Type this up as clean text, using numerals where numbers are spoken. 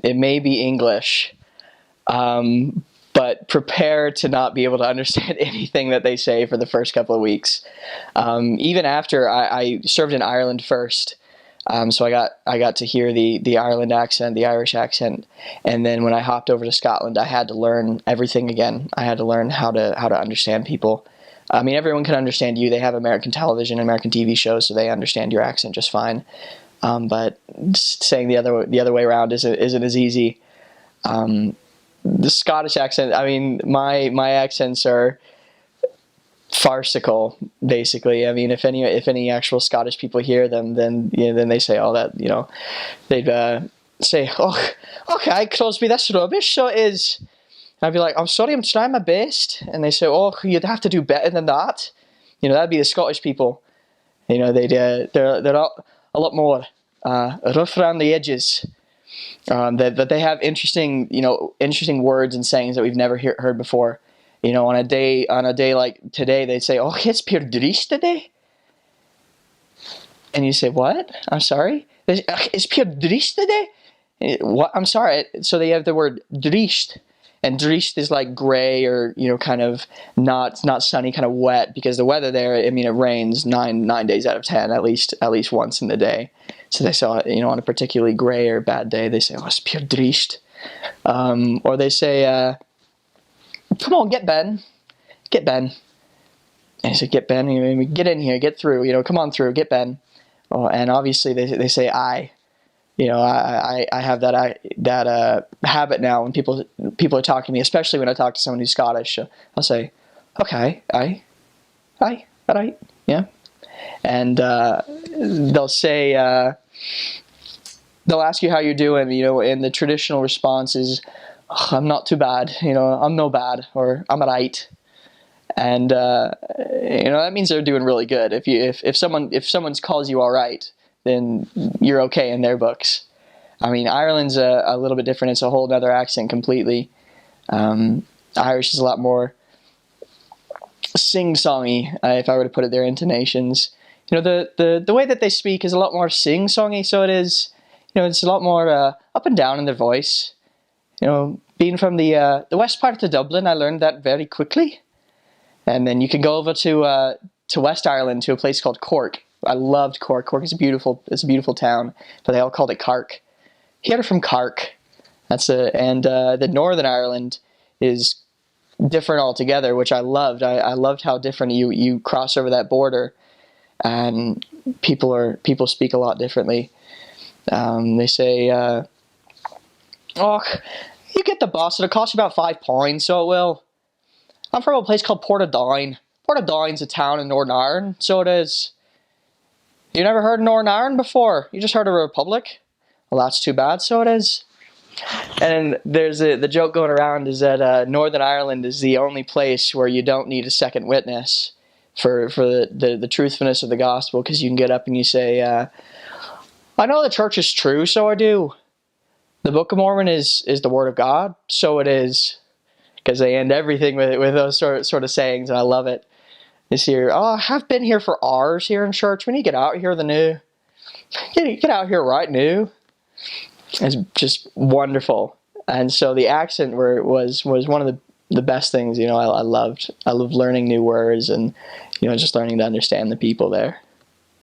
It may be English, but prepare to not be able to understand anything that they say for the first couple of weeks. Even after I served in Ireland first, so I got to hear the Ireland accent, the Irish accent, and then when I hopped over to Scotland, I had to learn everything again. I had to learn how to understand people. I mean, everyone can understand you. They have American television, American TV shows, so they understand your accent just fine. But saying the other way around isn't as easy. The Scottish accent, I mean, my accents are farcical, basically. I mean, if any actual Scottish people hear them, then then they say, oh, that, they'd say, oh, okay, Crosby, that's rubbish, so it is. And I'd be like, I'm sorry, I'm trying my best. And they say, oh, you'd have to do better than that. That'd be the Scottish people. They're a lot more rough around the edges. That they have interesting words and sayings that we've never heard before. On a day like today, they'd say, "Oh, it's pure drist today," and you say, "What? I'm sorry, it's pure drist today." What? I'm sorry. So they have the word drist, and drist is like gray or kind of not sunny, kind of wet, because the weather there, I mean, it rains nine days out of 10 at least once in the day. So they saw on a particularly gray or bad day, they say, "Oh, it's pure drist," or they say, "Come on, get Ben." And he said, "Get Ben, get in here, get through, come on through, get Ben." Oh, and obviously they say I. I have that habit now when people are talking to me, especially when I talk to someone who's Scottish. I'll say, "Okay, aye, all right, yeah," and they'll say, they'll ask you how you're doing, and the traditional response is, "Oh, I'm not too bad, I'm no bad," or "I'm alright," and that means they're doing really good. If someone calls you alright, then you're okay in their books. I mean, Ireland's a little bit different. It's a whole other accent completely. Irish is a lot more sing-songy, if I were to put it, their intonations. The way that they speak is a lot more sing-songy, so it is, it's a lot more up and down in their voice. Being from the west part of Dublin, I learned that very quickly. And then you can go over to West Ireland, to a place called Cork. I loved Cork. Cork is it's a beautiful town, but they all called it Cark. He had it from Cark. And the Northern Ireland is different altogether, which I loved. I loved how different you cross over that border, and people speak a lot differently. They say, "Oh, you get the bus. It'll cost you about £5, so it will. I'm from a place called Portadown. Portadown's a town in Northern Ireland, so it is. You never heard of Northern Ireland before? You just heard of a republic? Well, that's too bad, so it is." And there's the joke going around is that Northern Ireland is the only place where you don't need a second witness for the truthfulness of the gospel, because you can get up and you say, "I know the church is true, so I do. The Book of Mormon is the Word of God, so it is." Because they end everything with those sort of sayings, and I love it. This here, "Oh, I've been here for hours here in church. When you get out here, get out here right now." It's just wonderful. And so the accent was one of the best things. I loved learning new words and just learning to understand the people there.